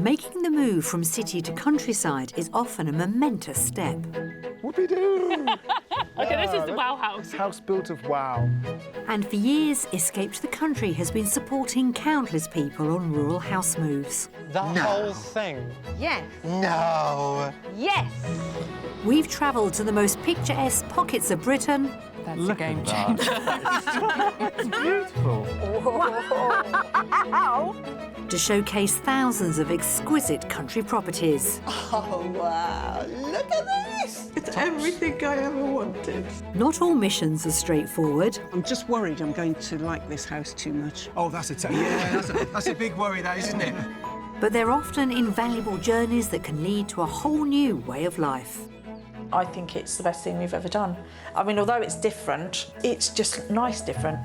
Making the move from city to countryside is often a momentous step. Whoopie-doo! Okay, this is the wow house. House built of wow. And for years, Escape to the Country has been supporting countless people on rural house moves. The whole thing? Yes. No. Yes. We've travelled to the most picturesque pockets of Britain. That's Look a game at that. changer. It's beautiful. Wow. To showcase thousands of exquisite country properties. Oh, wow. Look at this. It's everything I ever wanted. Not all missions are straightforward. I'm just worried I'm going to like this house too much. Oh, that's a big worry, that is, isn't it? But they're often invaluable journeys that can lead to a whole new way of life. I think it's the best thing we've ever done. I mean, although it's different, it's just nice different.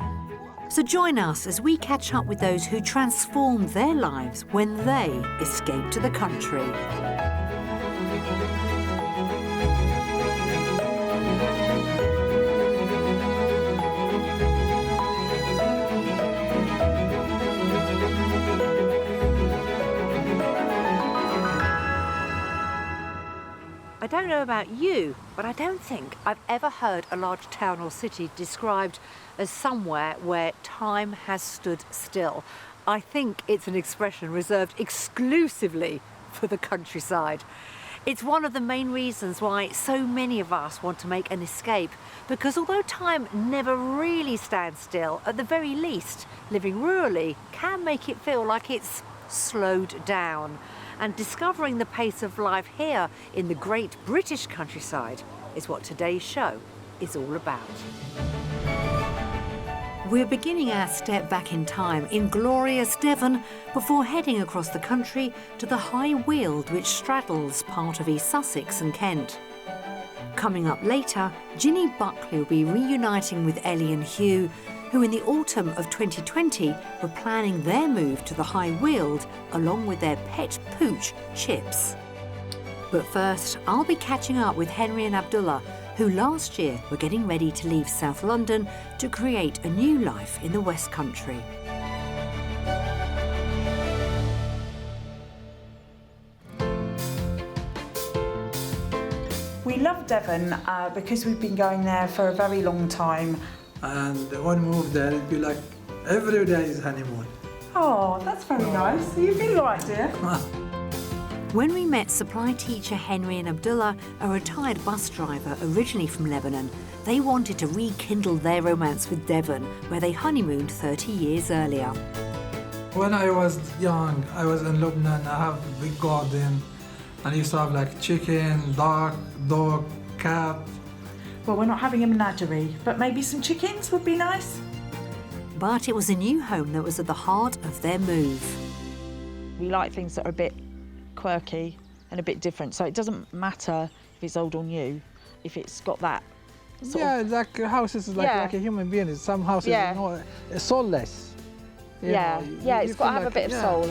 So join us as we catch up with those who transformed their lives when they escaped to the country. I don't know about you, but I don't think I've ever heard a large town or city described as somewhere where time has stood still. I think it's an expression reserved exclusively for the countryside. It's one of the main reasons why so many of us want to make an escape, because although time never really stands still, at the very least, living rurally can make it feel like it's slowed down. And discovering the pace of life here in the great British countryside is what today's show is all about. We're beginning our step back in time in glorious Devon before heading across the country to the High Weald, which straddles part of East Sussex and Kent. Coming up later, Ginny Buckley will be reuniting with Ellie and Hugh, who in the autumn of 2020 were planning their move to the High Weald along with their pet pooch, Chips. But first, I'll be catching up with Henry and Abdullah, who last year were getting ready to leave South London to create a new life in the West Country. We love Devon because we've been going there for a very long time. And one move there, it'd be like every day is honeymoon. Oh, that's very nice. You feel all right, dear? When we met supply teacher Henry and Abdullah, a retired bus driver originally from Lebanon, they wanted to rekindle their romance with Devon, where they honeymooned 30 years earlier. When I was young, I was in Lebanon. I have a big garden, and I used to have like chicken, dog, cat. Well, we're not having a menagerie, but maybe some chickens would be nice. But it was a new home that was at the heart of their move. We like things that are a bit quirky and a bit different, so it doesn't matter if it's old or new, if it's got that sort of... Like houses is like a human being. Some houses are soulless. It's got to have a bit of soul.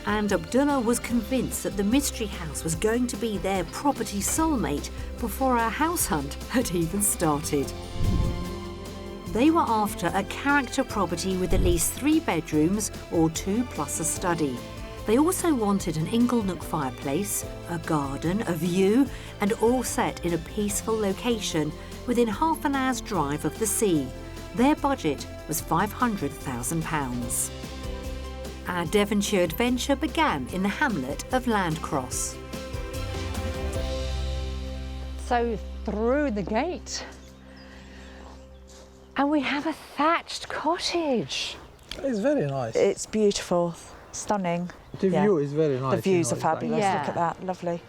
And Abdullah was convinced that the mystery house was going to be their property soulmate before our house hunt had even started. They were after a character property with at least 3 bedrooms or 2 plus a study. They also wanted an inglenook fireplace, a garden, a view, and all set in a peaceful location within half an hour's drive of the sea. Their budget was £500,000. Our Devonshire adventure began in the hamlet of Landcross. So through the gate, and we have a thatched cottage. It's very nice. It's beautiful, stunning. The view is very nice. The views are it's fabulous. Yeah. Look at that, lovely.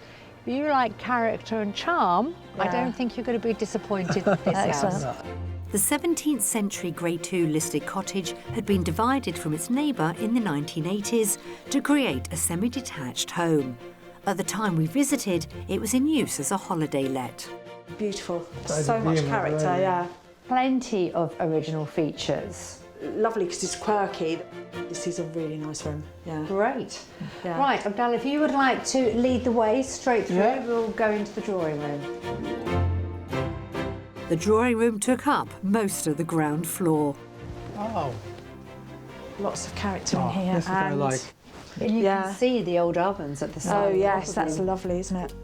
If you like character and charm, I don't think you're going to be disappointed with this Excellent. house. The 17th century Grade 2 listed cottage had been divided from its neighbour in the 1980s to create a semi-detached home. At the time we visited, it was in use as a holiday let. Beautiful. That's So much beautiful, character, really. yeah. Plenty of original features. Lovely because it's quirky. This is a really nice room, yeah. Great. Yeah. Right, Abdullah, if you would like to lead the way straight through, we'll go into the drawing room. The drawing room took up most of the ground floor. Wow. Lots of character in here. That's what I and like. And you Yeah. can see the old ovens at the side. Oh, yes, probably. that's lovely, isn't it?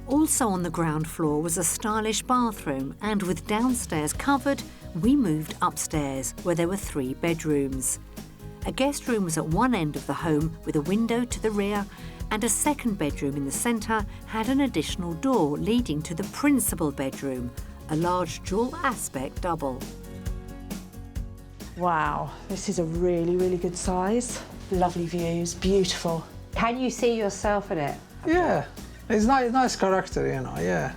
Also on the ground floor was a stylish bathroom, and with downstairs covered, we moved upstairs where there were 3 bedrooms. A guest room was at one end of the home with a window to the rear, and a second bedroom in the centre had an additional door leading to the principal bedroom, a large dual aspect double. Wow, this is a really, really good size. Lovely views, beautiful. Can you see yourself in it? Yeah, it's nice character, you know, yeah.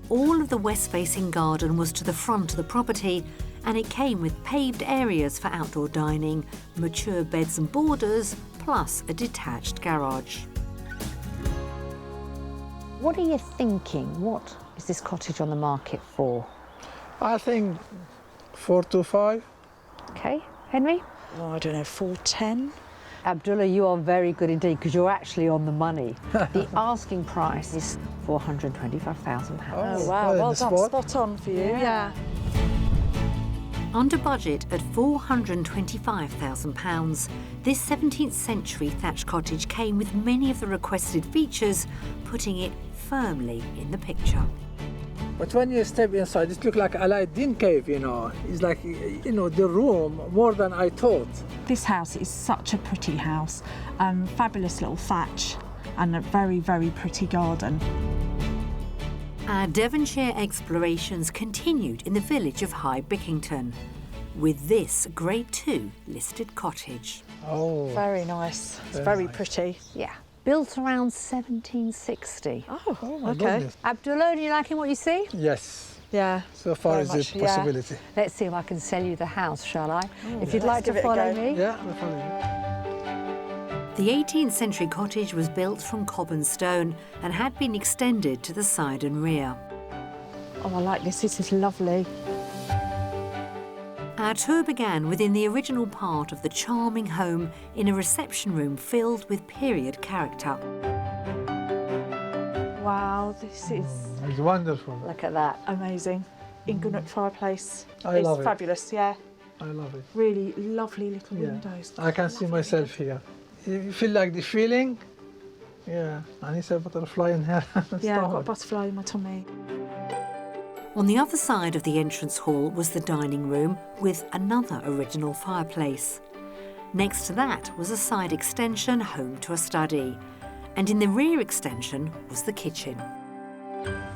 All of the west-facing garden was to the front of the property, and it came with paved areas for outdoor dining, mature beds and borders, plus a detached garage. What are you thinking? What is this cottage on the market for? I think 425. Okay, Henry? Oh, I don't know, 410? Abdullah, you are very good indeed because you're actually on the money. The asking price is £425,000. Oh, wow, well done, spot on for you, yeah. Under budget at £425,000, this 17th century thatched cottage came with many of the requested features, putting it firmly in the picture. But when you step inside, it looks like Aladdin cave, you know. It's like, you know, the room more than I thought. This house is such a pretty house. Fabulous little thatch and a very, very pretty garden. Our Devonshire explorations continued in the village of High Bickington, with this Grade 2 listed cottage. Oh, Very nice. It's very nice. pretty. Yeah. Built around 1760. Oh, my okay. goodness. Abdullah, are you liking what you see? Yes, Yeah. so far Very is much, a yeah. possibility. Let's see if I can sell you the house, shall I? If you'd Let's like to give it a follow go. me. Yeah, I'll follow you. The 18th century cottage was built from cobbled stone and had been extended to the side and rear. Oh, I like this. This is lovely. Our tour began within the original part of the charming home in a reception room filled with period character. Wow, this is It's wonderful. Look at that. amazing. Inglenook fireplace. I love it. It's fabulous, yeah. I love it. Really lovely little Yeah. windows. I can see myself here. You feel like the feeling? Yeah, and it's a butterfly in here. Yeah, I've got a butterfly in my tummy. On the other side of the entrance hall was the dining room with another original fireplace. Next to that was a side extension home to a study. And in the rear extension was the kitchen.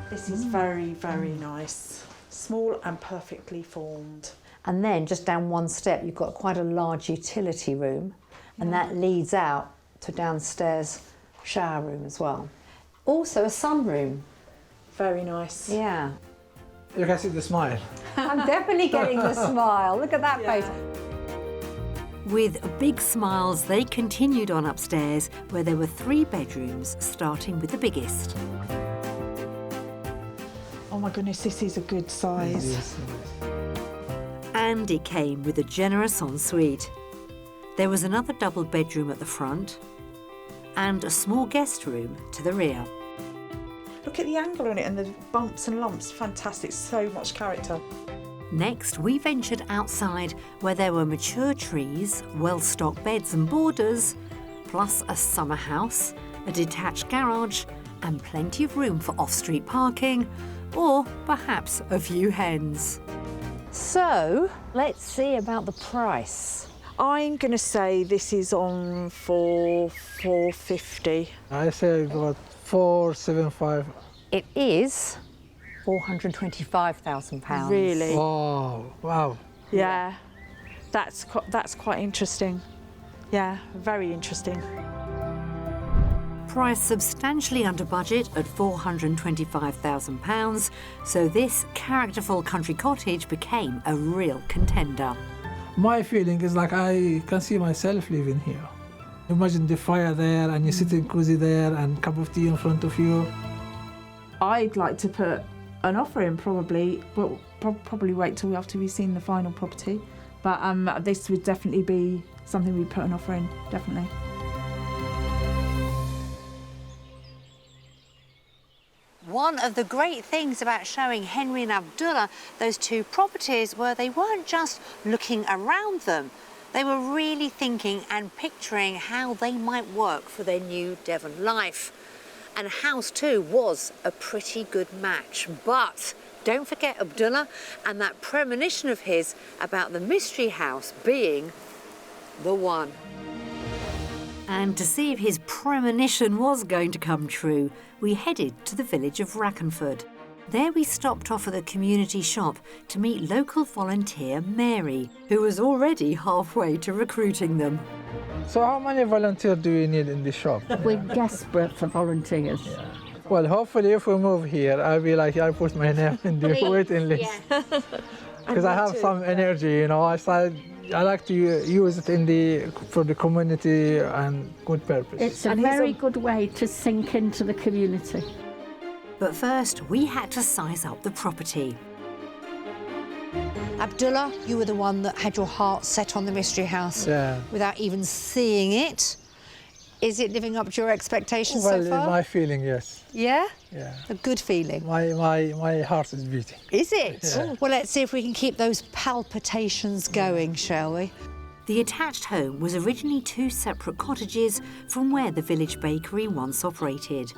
This is very, very nice. Small and perfectly formed. And then just down one step, you've got quite a large utility room, and that leads out to downstairs shower room as well. Also a sunroom. Very nice. Yeah. You can see the smile. I'm definitely getting the smile. Look at that face. With big smiles, they continued on upstairs where there were 3 bedrooms, starting with the biggest. Oh my goodness, this is a good size. Yes, And it came with a generous ensuite. There was another double bedroom at the front and a small guest room to the rear. Look at the angle on it and the bumps and lumps. Fantastic, so much character. Next, we ventured outside where there were mature trees, well-stocked beds and borders, plus a summer house, a detached garage, and plenty of room for off-street parking, or perhaps a few hens. So, let's see about the price. I'm going to say this is on for £450. I say about 475. It is £425,000. Really? Oh, wow. Yeah. That's quite interesting. Yeah, very interesting. Priced substantially under budget at £425,000, so this characterful country cottage became a real contender. My feeling is like I can see myself living here. Imagine the fire there and you're sitting cozy there and cup of tea in front of you. I'd like to put an offer in probably, but probably wait till after we've seen the final property. But this would definitely be something we'd put an offer in, definitely. One of the great things about showing Henry and Abdullah those 2 properties were they weren't just looking around them, They were really thinking and picturing how they might work for their new Devon life. And House 2 was a pretty good match. But don't forget Abdullah and that premonition of his about the mystery house being the one. And to see if his premonition was going to come true, we headed to the village of Rackenford. There we stopped off at the community shop to meet local volunteer Mary, who was already halfway to recruiting them. So how many volunteers do you need in the shop? We're desperate for volunteers. Yeah. Well, hopefully if we move here, I'll be like, I put my name in the waiting list. Because I have some energy, you know. I like to use it for the community and good purpose. It's a very good way to sink into the community. But first, we had to size up the property. Abdullah, you were the one that had your heart set on the mystery house without even seeing it. Is it living up to your expectations so far? Well, my feeling, yes. Yeah? Yeah. A good feeling. My heart is beating. Is it? Yeah. Well, let's see if we can keep those palpitations going, shall we? The attached home was originally 2 separate cottages from where the village bakery once operated.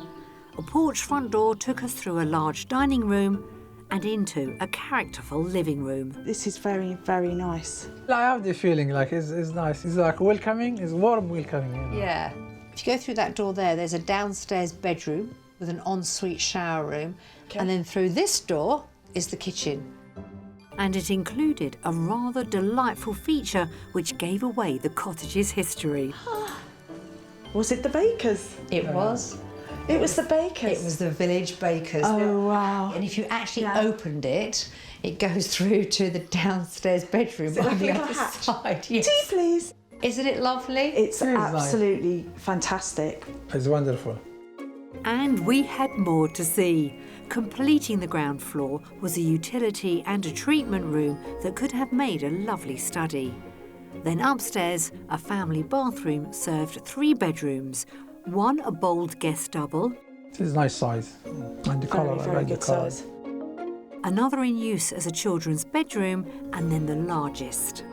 A porch front door took us through a large dining room and into a characterful living room. This is very, very nice. I have the feeling like it's nice. It's like welcoming, it's warm welcoming. You know? Yeah. If you go through that door there's a downstairs bedroom with an ensuite shower room, and then through this door is the kitchen. And it included a rather delightful feature which gave away the cottage's history. Was it the bakers? It was. It was the bakers? It was the village bakers. Oh, wow. And if you actually opened it, it goes through to the downstairs bedroom on the other side. Yes. Tea, please. Isn't it lovely? It's absolutely fantastic. It's wonderful. And we had more to see. Completing the ground floor was a utility and a treatment room that could have made a lovely study. Then upstairs, a family bathroom served 3 bedrooms, one a bold guest double. This is a nice size. And the colour, I like the colour. Size. Another in use as a children's bedroom, and then the largest.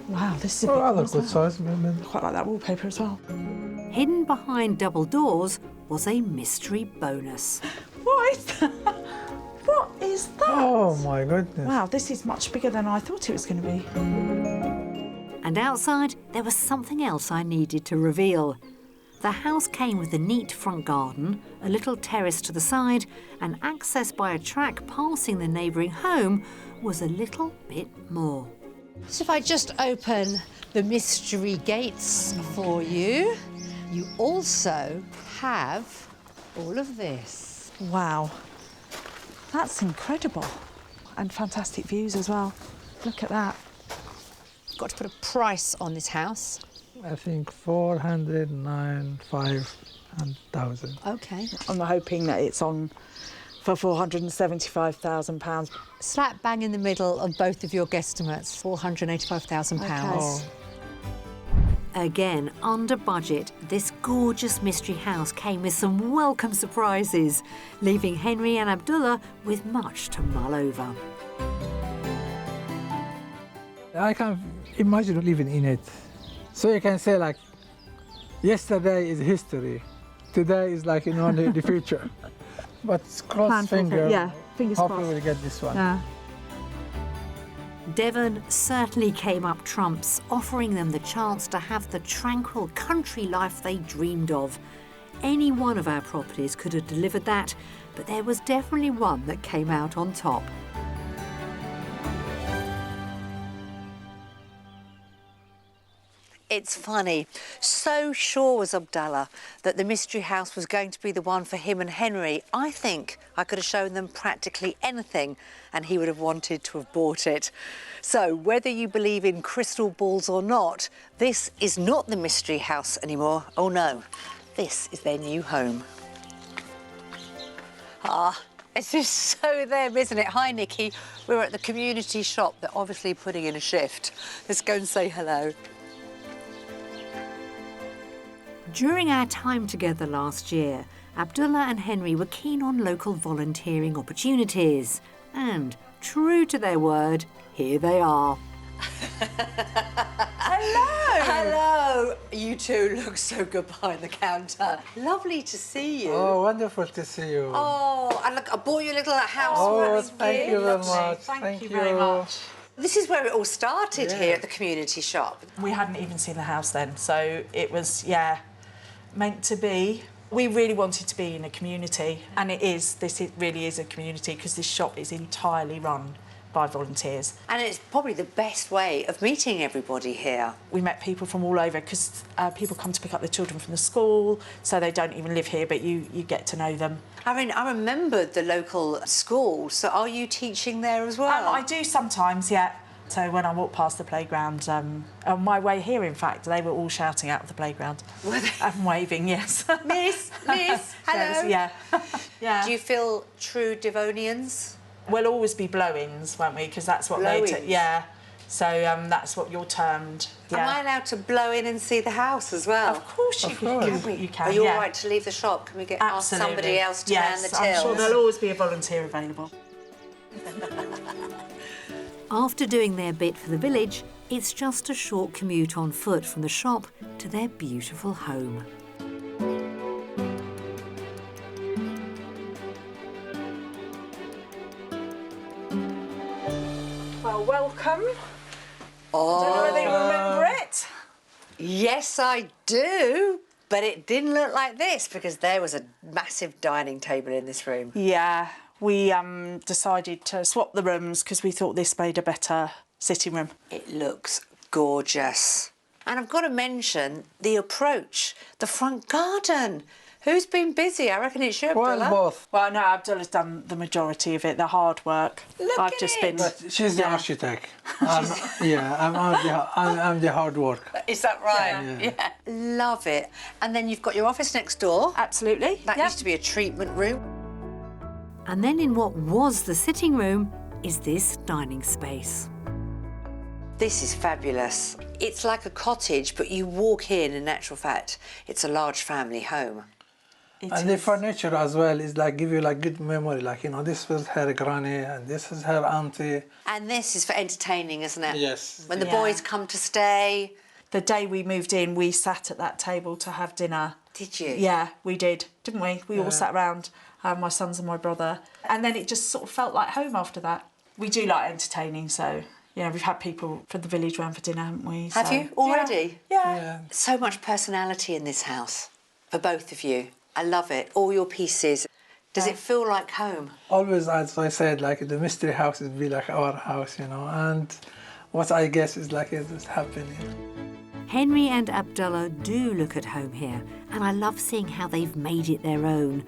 Wow, this is a big Rather one, good isn't it? size. I quite like that wallpaper as well. Hidden behind double doors was a mystery bonus. What is that? What is that? Oh my goodness. Wow, this is much bigger than I thought it was going to be. And outside, there was something else I needed to reveal. The house came with a neat front garden, a little terrace to the side, and access by a track passing the neighbouring home was a little bit more. So if I just open the mystery gates for you, you also have all of this. Wow. That's incredible. And fantastic views as well. Look at that. Got to put a price on this house. I think 409,500. Okay. I'm hoping that it's on for £475,000. Slap bang in the middle of both of your guesstimates, £485,000. Okay. Again, under budget, this gorgeous mystery house came with some welcome surprises, leaving Henry and Abdullah with much to mull over. I can imagine living in it. So you can say like, yesterday is history, today is like, the future. But cross finger, fingers hopefully crossed. we'll get this one. Yeah. Devon certainly came up trumps, offering them the chance to have the tranquil country life they dreamed of. Any one of our properties could have delivered that, but there was definitely one that came out on top. It's funny. So sure was Abdullah that the mystery house was going to be the one for him and Henry. I think I could have shown them practically anything and he would have wanted to have bought it. So whether you believe in crystal balls or not, this is not the mystery house anymore. Oh no, this is their new home. It's just so them, isn't it? Hi, Nicki. We're at the community shop. They're obviously putting in a shift. Let's go and say hello. During our time together last year, Abdullah and Henry were keen on local volunteering opportunities. And, true to their word, here they are. Hello! Hello! You two look so good behind the counter. Lovely to see you. Oh, wonderful to see you. Oh, and look, I bought you a little house. Oh, thank you very much. Thank you very much. This is where it all started here at the community shop. We hadn't even seen the house then, so it was, meant to be. We really wanted to be in a community, and it really is a community because this shop is entirely run by volunteers. And it's probably the best way of meeting everybody here. We met people from all over because people come to pick up their children from the school, so they don't even live here, but you get to know them. I mean, I remembered the local school, so are you teaching there as well? I do sometimes, yeah. So when I walk past the playground, on my way here, in fact, they were all shouting out of the playground. Were they? And waving, yes. Miss, hello. Yeah. Yeah. Do you feel true Devonians? We'll always be blow-ins, won't we? Because that's what Blow-ins? yeah. So that's what you're termed. Yeah. Am I allowed to blow in and see the house as well? Of course you can. You can. Are you all right to leave the shop? Can we ask somebody else to man the tills? I'm sure there'll always be a volunteer available. After doing their bit for the village, it's just a short commute on foot from the shop to their beautiful home. Well, welcome. Oh. Don't know whether you remember it. Yes, I do. But it didn't look like this because there was a massive dining table in this room. Yeah, we decided to swap the rooms because we thought this made a better sitting room. It looks gorgeous. And I've got to mention the approach, the front garden. Who's been busy? I reckon it's you, Abdullah. Well, both. Well, no, Abdullah's done the majority of it, the hard work. Look at it. But she's the architect. I'm the hard work. Is that right? Yeah. Love it. And then you've got your office next door. Absolutely. That used to be a treatment room. And then in what was the sitting room is this dining space. This is fabulous. It's like a cottage, but you walk in actual fact, it's a large family home. And the furniture as well is like give you like good memory, like, you know, this was her granny and this is her auntie. And this is for entertaining, isn't it? Yes. When the boys come to stay. The day we moved in, we sat at that table to have dinner. Did you? Yeah, we did, didn't we? We all sat round, my sons and my brother. And then it just sort of felt like home after that. We do like entertaining, so, you know, we've had people from the village round for dinner, haven't we? Have you? Already? Yeah. So much personality in this house for both of you. I love it. All your pieces. Does it feel like home? Always, as I said, like the mystery house would be like our house, you know, and what I guess is like it is happening. Henry and Abdullah do look at home here, and I love seeing how they've made it their own,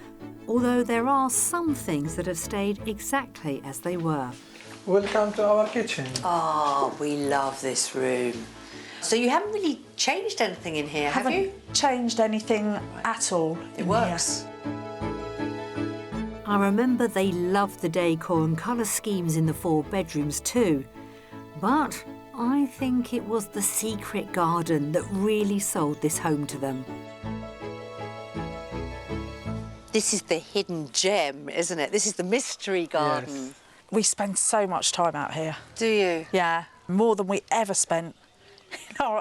although there are some things that have stayed exactly as they were. Welcome to our kitchen. Oh, we love this room. So you haven't really changed anything in here, have you? Changed anything at all. It works. I remember they loved the decor and colour schemes in the 4 bedrooms too, but I think it was the secret garden that really sold this home to them. This is the hidden gem, isn't it? This is the mystery garden. Yes. We spend so much time out here. Do you? Yeah, more than we ever spent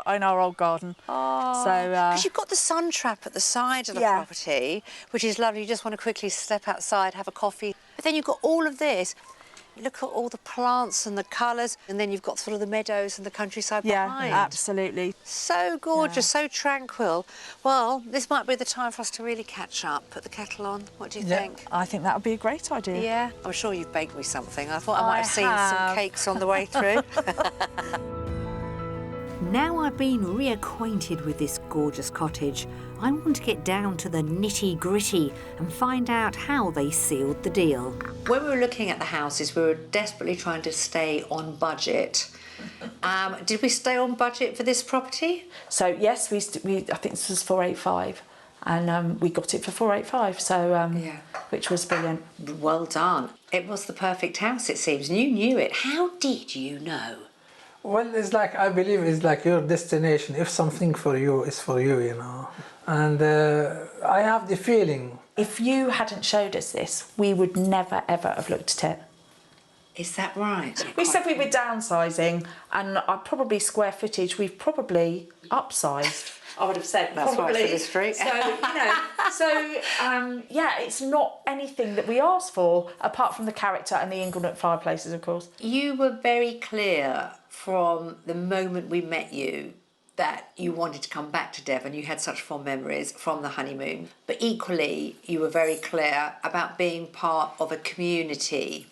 in our old garden. Oh, so because you've got the sun trap at the side of the property, which is lovely. You just want to quickly step outside, have a coffee. But then you've got all of this. Look at all the plants and the colours, and then you've got sort of the meadows and the countryside behind. Yeah, absolutely. So gorgeous, so tranquil. Well, this might be the time for us to really catch up. Put the kettle on. What do you think? I think that would be a great idea. Yeah, I'm sure you've baked me something. I thought I might have seen some cakes on the way through. Now I've been reacquainted with this gorgeous cottage, I want to get down to the nitty-gritty and find out how they sealed the deal. When we were looking at the houses, we were desperately trying to stay on budget. Did we stay on budget for this property? So yes, we I think this was 485, and we got it for 485. So which was brilliant. Well done. It was the perfect house, it seems. And you knew it. How did you know? Well, it's like, I believe it's like your destination. If something for you is for you, you know. And I have the feeling. If you hadn't showed us this, we would never, ever have looked at it. Is that right? We said we were downsizing, and probably square footage we've probably upsized. I would have said That's probably. right for the street. So yeah, it's not anything that we asked for, apart from the character and the Inglenook fireplaces, of course. You were very clear from the moment we met you that you wanted to come back to Devon. You had such fond memories from the honeymoon. But equally, you were very clear about being part of a community.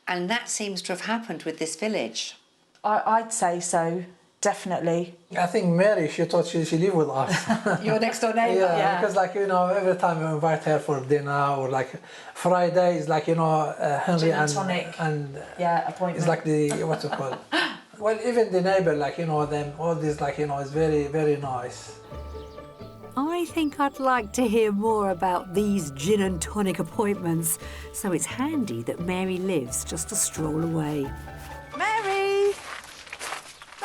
And that seems to have happened with this village. I'd say so, definitely. I think Mary, she thought she lived with us. Your next door neighbour? Yeah, because like, you know, every time we invite her for dinner or like Fridays, like, you know, Henry Gin and tonic. Appointment. It's like the, what's it called? Well, even the neighbour, like, you know, them, all this, like, you know, is very, very nice. I think I'd like to hear more about these gin and tonic appointments, so it's handy that Mary lives just a stroll away. Mary!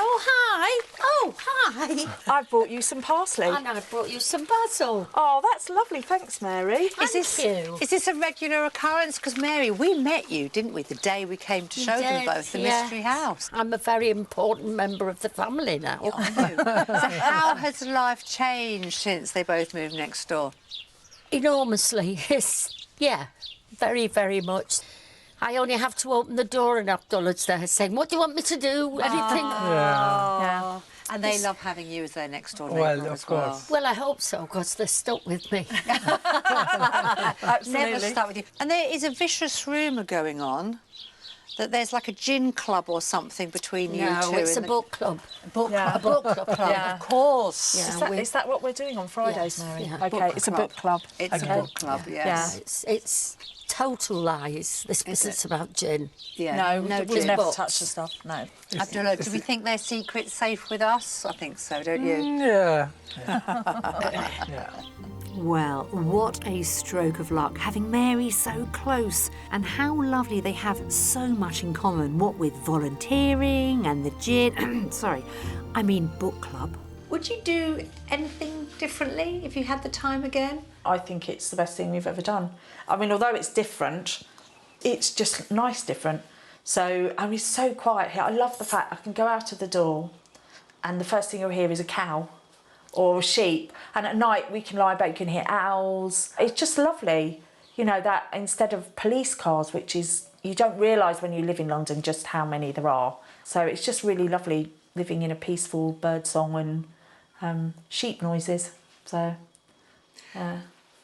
Oh, hi. Oh, hi. I've brought you some parsley. And I brought you some basil. Oh, that's lovely. Thanks, Mary. Is this a regular occurrence? Because Mary, we met you, didn't we, the day we came to show them both the mystery house? I'm a very important member of the family now. I know. So how has life changed since they both moved next door? Enormously. Yeah, very, very much. I only have to open the door and Abdullah's there saying, what do you want me to do? Anything? Yeah. And they love having you as their next door neighbour. Well, of course. Well, I hope so, because they're stuck with me. Absolutely. Never stuck with you. And there is a vicious rumour going on that there's like a gin club or something between you two. No, it's a book club. A book Yeah. club. A book club, Yeah. of course. Yeah, Is that what we're doing on Fridays, Yes, Mary? yeah. Okay, it's a book club. It's Okay. a book club, yes. It's total lies, this business about gin. Yeah. No, no we gin. never books. touch the stuff, no. Abdullah, do we think their secret's safe with us? I think so, don't you? Yeah. Well, what a stroke of luck, having Mary so close, and how lovely they have so much in common, what with volunteering and the gin, book club. Would you do anything differently if you had the time again? I think it's the best thing we've ever done. I mean, although it's different, it's just nice different. So, I mean, it's so quiet here. I love the fact I can go out of the door and the first thing you'll hear is a cow or a sheep. And at night we can lie back, you can hear owls. It's just lovely, you know, that instead of police cars, which is, you don't realise when you live in London just how many there are. So it's just really lovely living in a peaceful bird song and sheep noises. So,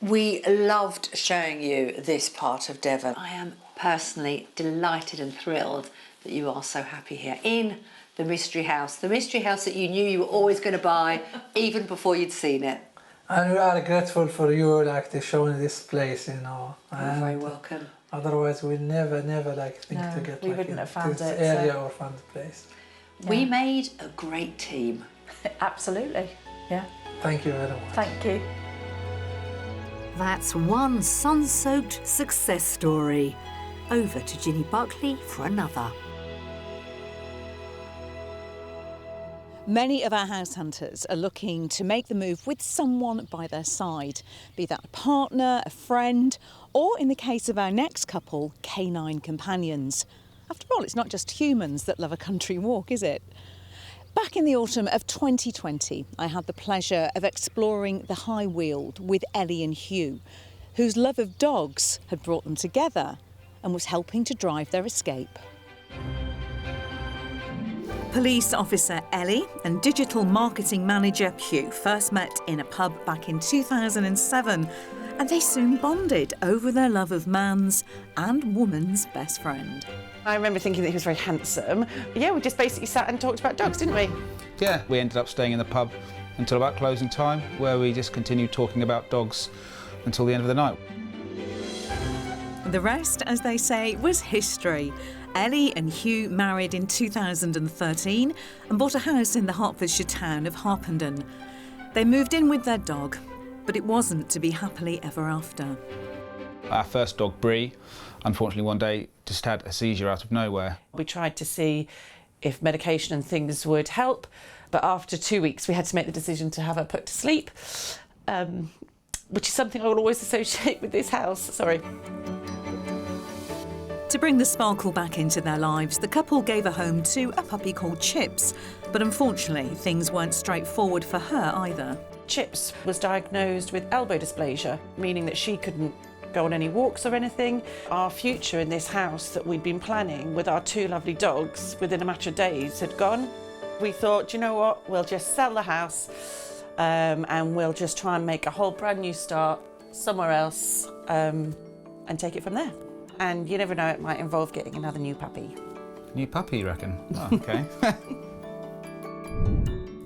We loved showing you this part of Devon. I am personally delighted and thrilled that you are so happy here in the mystery house that you knew you were always going to buy even before you'd seen it. And we are grateful for you, like, to showing this place, you know. You're very welcome. Otherwise, we never, like, think to get we like, wouldn't have found this it, area so. or found the place. Yeah. We made a great team. Absolutely, yeah. Thank you very much. Thank you. That's one sun-soaked success story. Over to Ginny Buckley for another. Many of our house hunters are looking to make the move with someone by their side, be that a partner, a friend, or in the case of our next couple, canine companions. After all, it's not just humans that love a country walk, is it? Back in the autumn of 2020, I had the pleasure of exploring the High Weald with Ellie and Hugh, whose love of dogs had brought them together and was helping to drive their escape. Police officer Ellie and digital marketing manager Hugh first met in a pub back in 2007, and they soon bonded over their love of man's and woman's best friend. I remember thinking that he was very handsome. Yeah, we just basically sat and talked about dogs, didn't we? Yeah, we ended up staying in the pub until about closing time, where we just continued talking about dogs until the end of the night. The rest, as they say, was history. Ellie and Hugh married in 2013 and bought a house in the Hertfordshire town of Harpenden. They moved in with their dog, but it wasn't to be happily ever after. Our first dog, Brie, unfortunately one day just had a seizure out of nowhere. We tried to see if medication and things would help, but after 2 weeks we had to make the decision to have her put to sleep, which is something I will always associate with this house. Sorry. To bring the sparkle back into their lives, the couple gave a home to a puppy called Chips. But unfortunately, things weren't straightforward for her either. Chips was diagnosed with elbow dysplasia, meaning that she couldn't go on any walks or anything. Our future in this house that we'd been planning with our 2 lovely dogs within a matter of days had gone. We thought, you know what, we'll just sell the house and we'll just try and make a whole brand new start somewhere else and take it from there. And you never know, it might involve getting another new puppy. New puppy, you reckon? Oh, okay.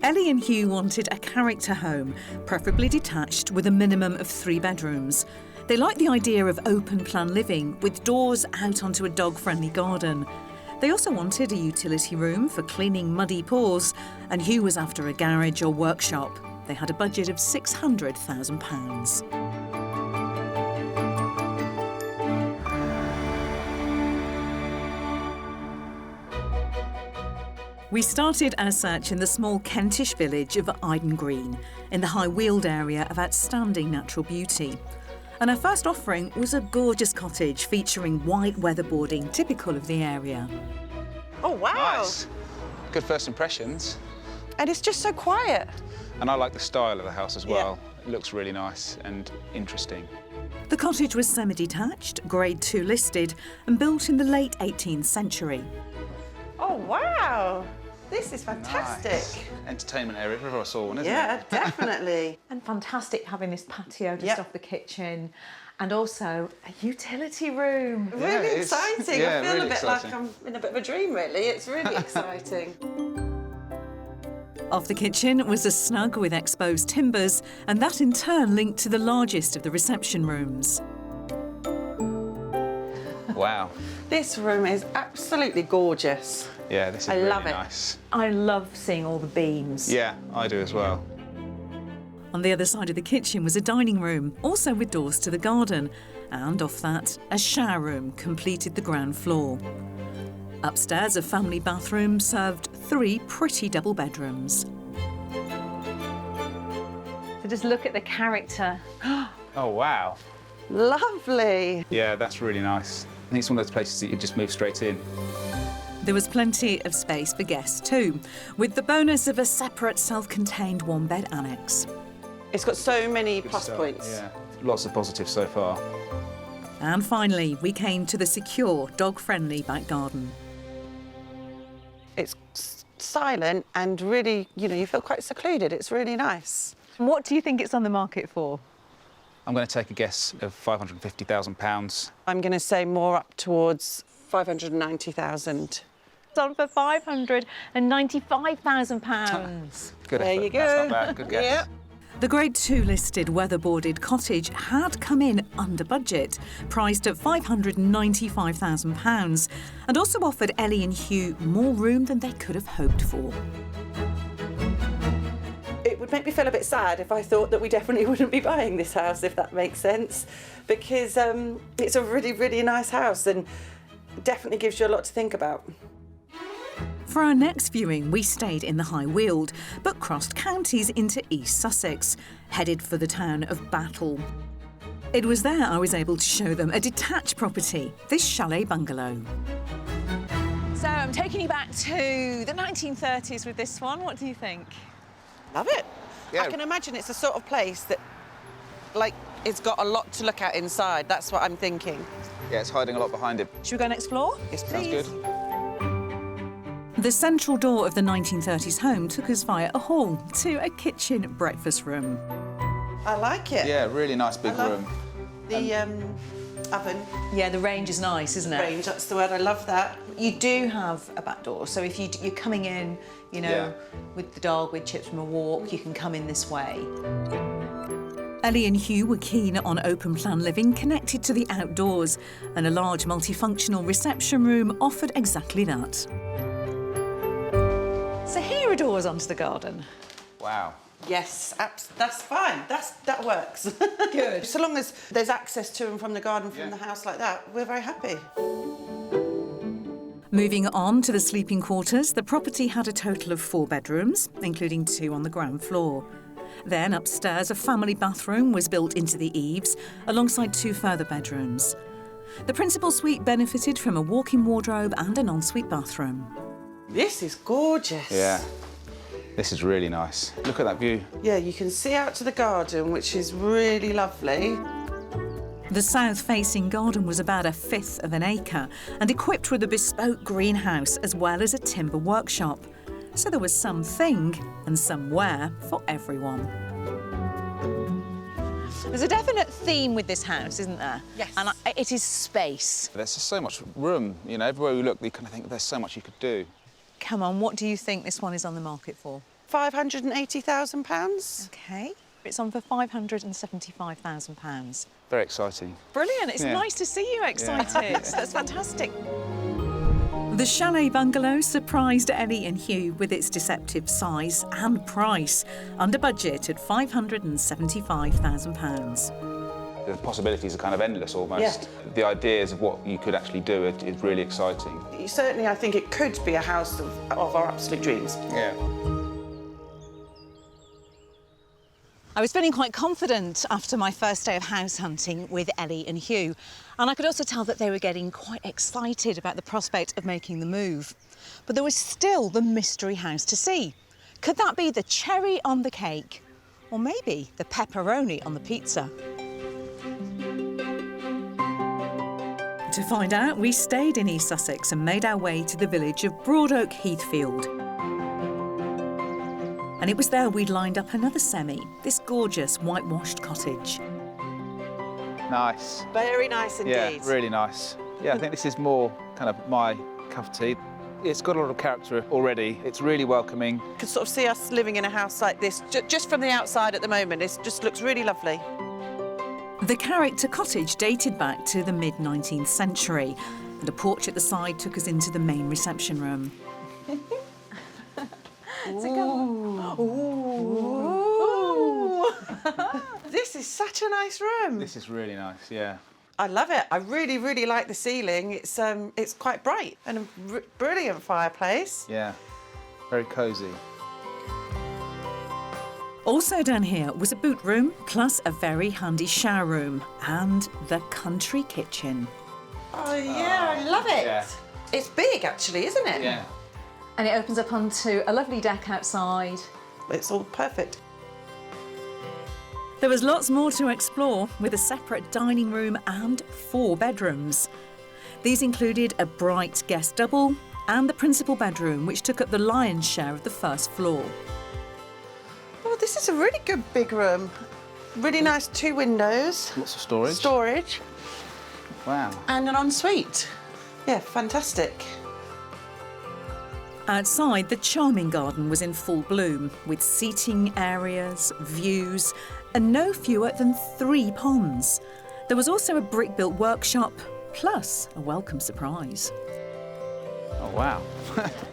Ellie and Hugh wanted a character home, preferably detached with a minimum of 3 bedrooms. They liked the idea of open-plan living with doors out onto a dog-friendly garden. They also wanted a utility room for cleaning muddy paws, and Hugh was after a garage or workshop. They had a budget of £600,000. We started our search in the small Kentish village of Iden Green, in the High Weald area of outstanding natural beauty. And our first offering was a gorgeous cottage featuring white weatherboarding, typical of the area. Oh, wow. Nice. Good first impressions. And it's just so quiet. And I like the style of the house as well. It looks really nice and interesting. The cottage was semi-detached, Grade 2 listed, and built in the late 18th century. Oh, wow. This is fantastic. Nice. Entertainment area, if ever I saw one, isn't it? Yeah, definitely. And fantastic having this patio just off the kitchen, and also a utility room. Really exciting. Yeah, I feel really a bit exciting. like I'm in a bit of a dream, really. It's really exciting. Off the kitchen was a snug with exposed timbers, and that in turn linked to the largest of the reception rooms. Wow. This room is absolutely gorgeous. Yeah, this is I really love it. nice. I love seeing all the beams. Yeah, I do as well. On the other side of the kitchen was a dining room, also with doors to the garden, and off that, a shower room completed the ground floor. Upstairs, a family bathroom served 3 pretty double bedrooms. So just look at the character. Oh, wow. Lovely. Yeah, that's really nice. I think it's one of those places that you just move straight in. There was plenty of space for guests too, with the bonus of a separate self-contained 1-bed annex. It's got so many plus Stuff. points. Yeah, lots of positives so far. And finally, we came to the secure, dog-friendly back garden. It's silent and really, you feel quite secluded. It's really nice. What do you think it's on the market for? I'm going to take a guess of £550,000. I'm going to say more up towards 590,000. It's on for £595,000. Good There effort. you go. That's not bad. Good guess. Yep. The Grade 2 listed weatherboarded cottage had come in under budget, priced at £595,000, and also offered Ellie and Hugh more room than they could have hoped for. It would make me feel a bit sad if I thought that we definitely wouldn't be buying this house, if that makes sense, because it's a really, really nice house and definitely gives you a lot to think about. For our next viewing, we stayed in the High Weald, but crossed counties into East Sussex, headed for the town of Battle. It was there I was able to show them a detached property, this chalet bungalow. So I'm taking you back to the 1930s with this one. What do you think? Love it. Yeah. I can imagine it's the sort of place that, it's got a lot to look at inside. That's what I'm thinking. Yeah, it's hiding a lot behind it. Should we go and explore? Yes, Sounds please. good. The central door of the 1930s home took us via a hall to a kitchen breakfast room. I like it. Yeah, really nice big room. The oven. Yeah, the range is nice, isn't it? Range, that's the word. I love that. You do have a back door, so if you're coming in, Yeah. with the dog, with Chips from a walk, you can come in this way. Ellie and Hugh were keen on open-plan living connected to the outdoors, and a large multifunctional reception room offered exactly that. So here are doors onto the garden. Wow. Yes, that's fine. That works. Good. So long as there's access to and from the garden from the house like that, we're very happy. Moving on to the sleeping quarters, the property had a total of 4 bedrooms, including 2 on the ground floor. Then upstairs, a family bathroom was built into the eaves, alongside 2 further bedrooms. The principal suite benefited from a walk-in wardrobe and an ensuite bathroom. This is gorgeous. Yeah. This is really nice. Look at that view. Yeah, you can see out to the garden, which is really lovely. The south-facing garden was about 1/5 of an acre and equipped with a bespoke greenhouse as well as a timber workshop. So there was something and somewhere for everyone. There's a definite theme with this house, isn't there? Yes. And it is space. There's just so much room. You know, everywhere we look, you kind of think there's so much you could do. Come on, what do you think this one is on the market for? £580,000. OK. It's on for £575,000. Very exciting. Brilliant. It's Yeah. nice to see you excited. That's fantastic. The chalet bungalow surprised Ellie and Hugh with its deceptive size and price, under budget at £575,000. The possibilities are kind of endless almost. Yeah. The ideas of what you could actually do is really exciting. Certainly, I think it could be a house of our absolute dreams. Yeah. I was feeling quite confident after my first day of house hunting with Ellie and Hugh, and I could also tell that they were getting quite excited about the prospect of making the move. But there was still the mystery house to see. Could that be the cherry on the cake? Or maybe the pepperoni on the pizza? To find out, we stayed in East Sussex and made our way to the village of Broadoak Heathfield. And it was there we'd lined up another semi, this gorgeous whitewashed cottage. Nice. Very nice indeed. Yeah, really nice. Yeah, I think this is more kind of my cup of tea. It's got a lot of character already. It's really welcoming. You can sort of see us living in a house like this just from the outside at the moment. It just looks really lovely. The character cottage dated back to the mid-19th century, and a porch at the side took us into the main reception room. Ooh. This is such a nice room. This is really nice, yeah. I love it. I really, really like the ceiling. It's quite bright and a brilliant fireplace. Yeah, very cosy. Also down here was a boot room, plus a very handy shower room and the country kitchen. Oh, yeah, I love it. Yeah. It's big, actually, isn't it? Yeah. And it opens up onto a lovely deck outside. It's all perfect. There was lots more to explore, with a separate dining room and 4 bedrooms. These included a bright guest double and the principal bedroom, which took up the lion's share of the first floor. Oh, this is a really good big room. Really nice 2 windows. Lots of storage. Storage. Wow. And an ensuite. Yeah, fantastic. Outside, the charming garden was in full bloom, with seating areas, views, and no fewer than 3 ponds. There was also a brick-built workshop, plus a welcome surprise. Oh, wow.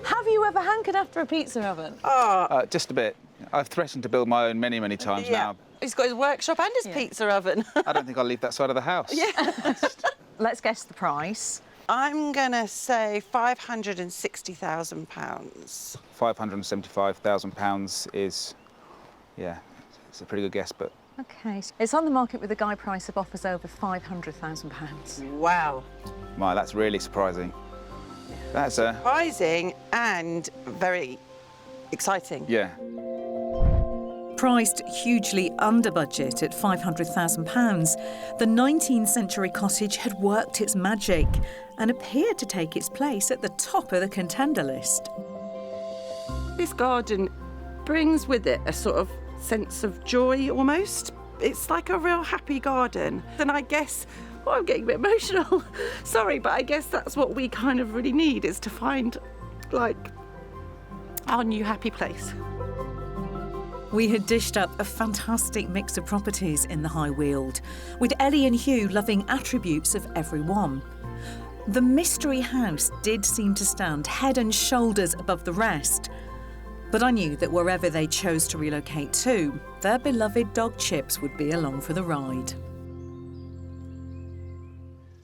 Have you ever hankered after a pizza oven? Oh, Just a bit. I've threatened to build my own many, many times yeah. now. He's got his workshop and his pizza oven. I don't think I'll leave that side of the house. Yeah. Let's guess the price. I'm going to say £560,000. £575,000 is, yeah, it's a pretty good guess, but... OK. It's on the market with a guide price of offers over £500,000. Wow. My, that's really surprising. That's a... Surprising and very exciting. Yeah. Priced hugely under budget at £500,000, the 19th century cottage had worked its magic and appeared to take its place at the top of the contender list. This garden brings with it a sort of sense of joy almost. It's like a real happy garden. And I guess, oh, I'm getting a bit emotional. Sorry, but I guess that's what we kind of really need, is to find, like, our new happy place. We had dished up a fantastic mix of properties in the High Weald, with Ellie and Hugh loving attributes of every one. The mystery house did seem to stand head and shoulders above the rest, but I knew that wherever they chose to relocate to, their beloved dog Chips would be along for the ride.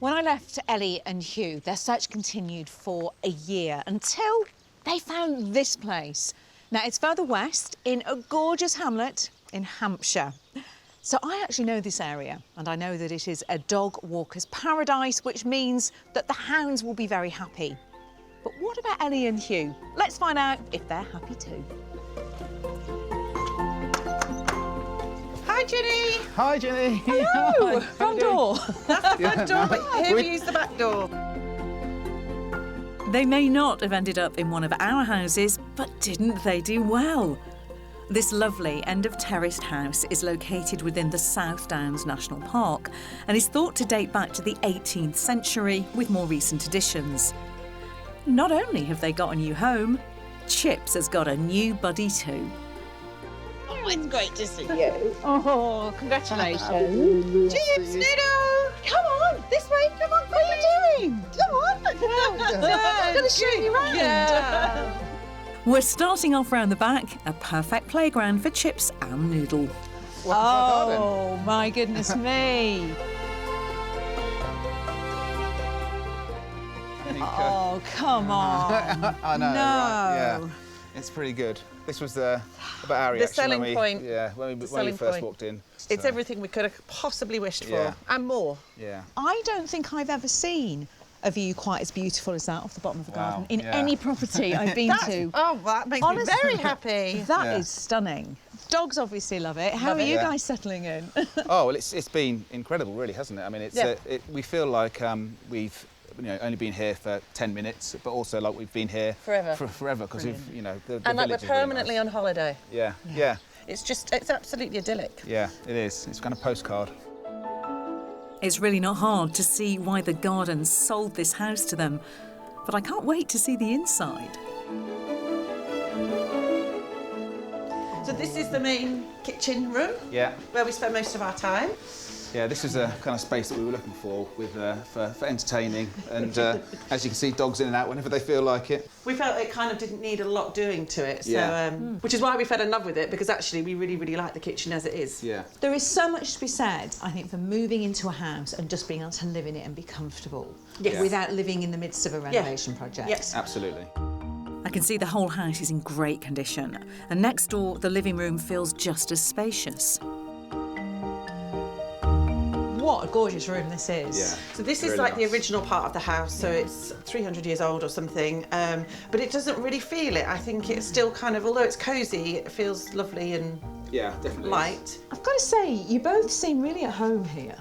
When I left Ellie and Hugh, their search continued for a year until they found this place. Now, it's further west in a gorgeous hamlet in Hampshire. So I actually know this area, and I know that it is a dog walker's paradise, which means that the hounds will be very happy. But what about Ellie and Hugh? Let's find out if they're happy too. Hi, Ginny. Hi, Ginny. Hello. Front door. That's the front door, but here we use the back door. They may not have ended up in one of our houses, but didn't they do well? This lovely end-of-terraced house is located within the South Downs National Park and is thought to date back to the 18th century with more recent additions. Not only have they got a new home, Chips has got a new buddy too. Oh, it's great to see you. Oh, congratulations. Chips, Noodle! Come on, this way, come on, what are you doing? Come on. I'm going to show you around. Yeah. We're starting off round the back, a perfect playground for Chips and Noodle. Oh, my goodness me. Oh, come on. I know, No. right? Yeah. It's pretty good. This was about our reaction selling when we, point. Yeah, when we selling first point. walked in. It's So, everything we could have possibly wished for, Yeah. and more. Yeah. I don't think I've ever seen a view quite as beautiful as that off the bottom of the garden in yeah. any property I've been to. Oh, that makes Honestly, me very happy. That Yeah. is stunning. Dogs obviously love it. How Love are it. you Yeah. guys settling in? Oh, well, it's been incredible, really, hasn't it? I mean, it's Yeah. we feel like we've only been here for 10 minutes, but also like we've been here Forever. forever because we've the And like village we're is really permanently nice. on holiday. Yeah, yeah, It's absolutely idyllic. yeah. It is. It's kind of postcard. It's really not hard to see why the Gardens sold this house to them, but I can't wait to see the inside. So this is the main kitchen room Yeah. where we spend most of our time. Yeah, this is a kind of space that we were looking for with for entertaining, and as you can see, dogs in and out whenever they feel like it. We felt it kind of didn't need a lot doing to it, so Yeah. which is why we fell in love with it, because actually we really, really like the kitchen as it is. Yeah. There is so much to be said, I think, for moving into a house and just being able to live in it and be comfortable Yes. without living in the midst of a renovation project. Yes. Absolutely. I can see the whole house is in great condition, and next door the living room feels just as spacious. What a gorgeous room this is. Yeah. So this is Really like nice. the original part of the house, so it's 300 years old or something, but it doesn't really feel it. I think it's still kind of, although it's cosy, it feels lovely and Yeah, definitely. light. I've got to say, you both seem really at home here.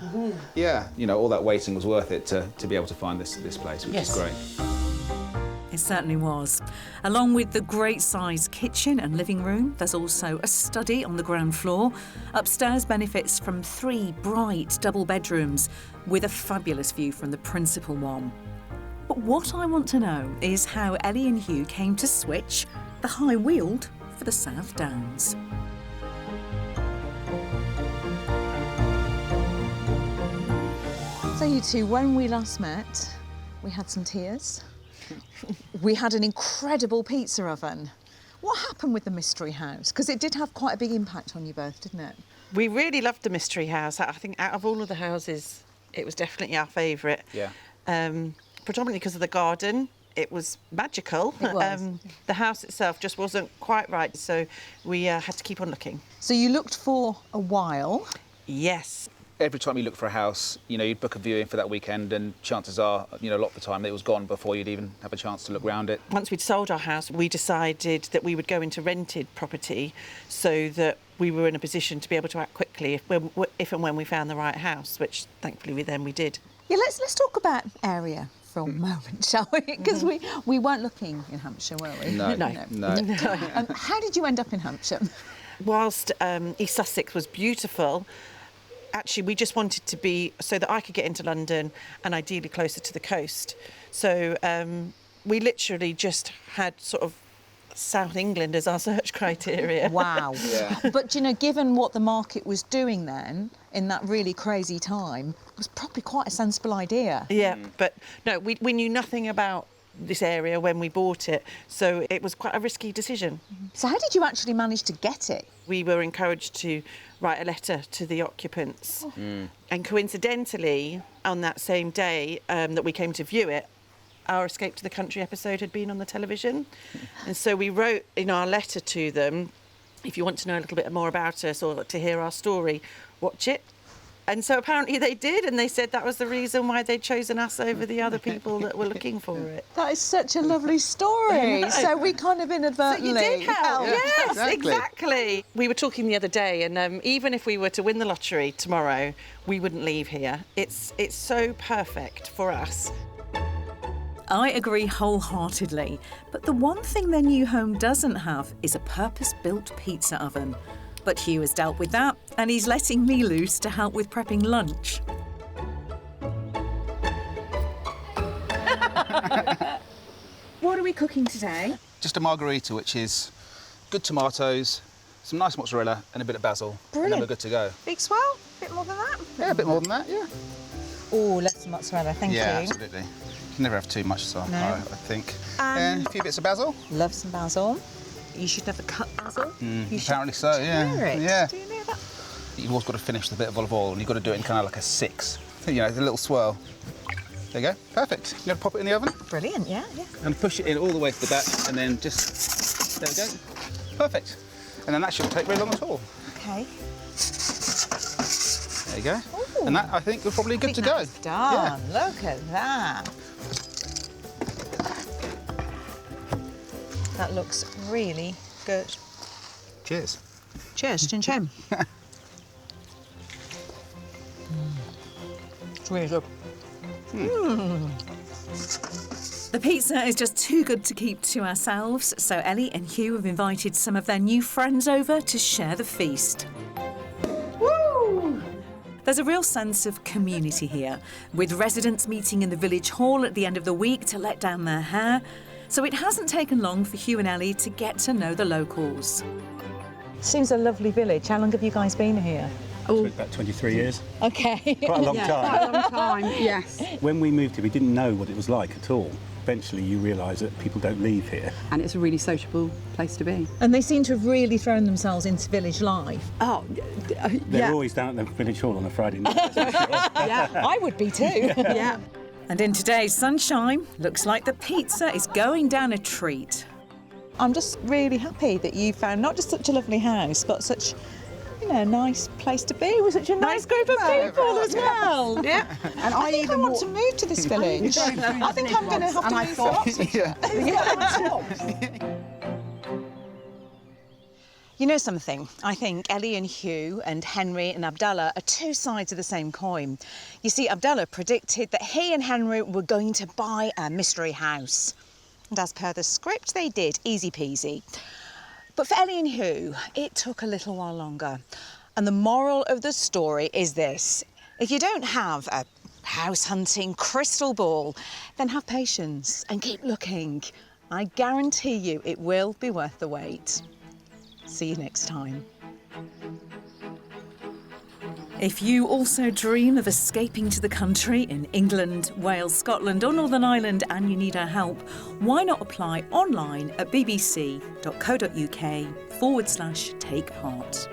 Yeah, all that waiting was worth it to be able to find this place, which Yes. is great. It certainly was. Along with the great-sized kitchen and living room, there's also a study on the ground floor. Upstairs benefits from 3 bright double bedrooms with a fabulous view from the principal one. But what I want to know is how Ellie and Hugh came to switch the High Weald for the South Downs. So you two, when we last met, we had some tears. We had an incredible pizza oven. What happened with the mystery house? Because it did have quite a big impact on you both, didn't it? We really loved the mystery house. I think out of all of the houses, it was definitely our favourite. Yeah. Predominantly because of the garden. It was magical. It was. The house itself just wasn't quite right, so we had to keep on looking. So you looked for a while. Yes. Every time you look for a house, you'd book a viewing for that weekend, and chances are, a lot of the time it was gone before you'd even have a chance to look round it. Once we'd sold our house, we decided that we would go into rented property so that we were in a position to be able to act quickly if and when we found the right house, which thankfully we did. Yeah, let's talk about area for a moment, shall we? Because we weren't looking in Hampshire, were we? No. How did you end up in Hampshire? Whilst East Sussex was beautiful, actually we just wanted to be so that I could get into London and ideally closer to the coast. So we literally just had sort of South England as our search criteria. Wow. Yeah. But, given what the market was doing then, in that really crazy time, it was probably quite a sensible idea. Yeah, but no, we knew nothing about this area when we bought it, so it was quite a risky decision. So how did you actually manage to get it? We were encouraged to write a letter to the occupants, and coincidentally, on that same day that we came to view it, our Escape to the Country episode had been on the television. And so we wrote in our letter to them, if you want to know a little bit more about us or to hear our story, watch it. And so apparently they did, and they said that was the reason why they'd chosen us over the other people that were looking for it. That is such a lovely story. So we kind of inadvertently... So you did help. Yes, Exactly. exactly. We were talking the other day, and even if we were to win the lottery tomorrow, we wouldn't leave here. It's so perfect for us. I agree wholeheartedly. But the one thing their new home doesn't have is a purpose-built pizza oven. But Hugh has dealt with that, and he's letting me loose to help with prepping lunch. What are we cooking today? Just a margarita, which is good tomatoes, some nice mozzarella, and a bit of basil. Brilliant. And then we're good to go. Big swell? Bit more than that? Yeah, a bit more than that, yeah. Oh, lots of mozzarella, thank you. Yeah, absolutely. You can never have too much, so No. I think. And a few bits of basil. Love some basil. You should never cut basil. You should Apparently so, yeah. tear it. Yeah. Do you know that? You've always got to finish with a bit of olive oil, and you've got to do it in kind of like a 6. You know, a little swirl. There you go, perfect. You going to pop it in the oven? Brilliant, yeah. And push it in all the way to the back, and then just, there we go. Perfect. And then that shouldn't take very long at all. Okay. There you go. Ooh. And that, I think, is probably good to go. That's done. Look at that. That looks really good. Cheers. Cheers, chin chin. It's really good. The pizza is just too good to keep to ourselves, so Ellie and Hugh have invited some of their new friends over to share the feast. Woo! There's a real sense of community here, with residents meeting in the village hall at the end of the week to let down their hair. So it hasn't taken long for Hugh and Ellie to get to know the locals. Seems a lovely village. How long have you guys been here? Oh. About 23 years. Okay. Quite a long time. Quite a long time, yes. When we moved here, we didn't know what it was like at all. Eventually, you realise that people don't leave here. And it's a really sociable place to be. And they seem to have really thrown themselves into village life. Oh, They're always down at the village hall on a Friday night. That's for sure. Yeah, I would be too. Yeah. And in today's sunshine, looks like the pizza is going down a treat. I'm just really happy that you found not just such a lovely house, but such, you know, a nice place to be with such a nice group of people as well. Yeah. And I think I want to move to this village. I think I'm going to have to move to Oxfordshire. You know something? I think Ellie and Hugh and Henry and Abdullah are two sides of the same coin. You see, Abdullah predicted that he and Henry were going to buy a mystery house. And as per the script, they did, easy peasy. But for Ellie and Hugh, it took a little while longer. And the moral of the story is this: if you don't have a house-hunting crystal ball, then have patience and keep looking. I guarantee you it will be worth the wait. See you next time. If you also dream of escaping to the country in England, Wales, Scotland or Northern Ireland and you need our help, why not apply online at bbc.co.uk/take part.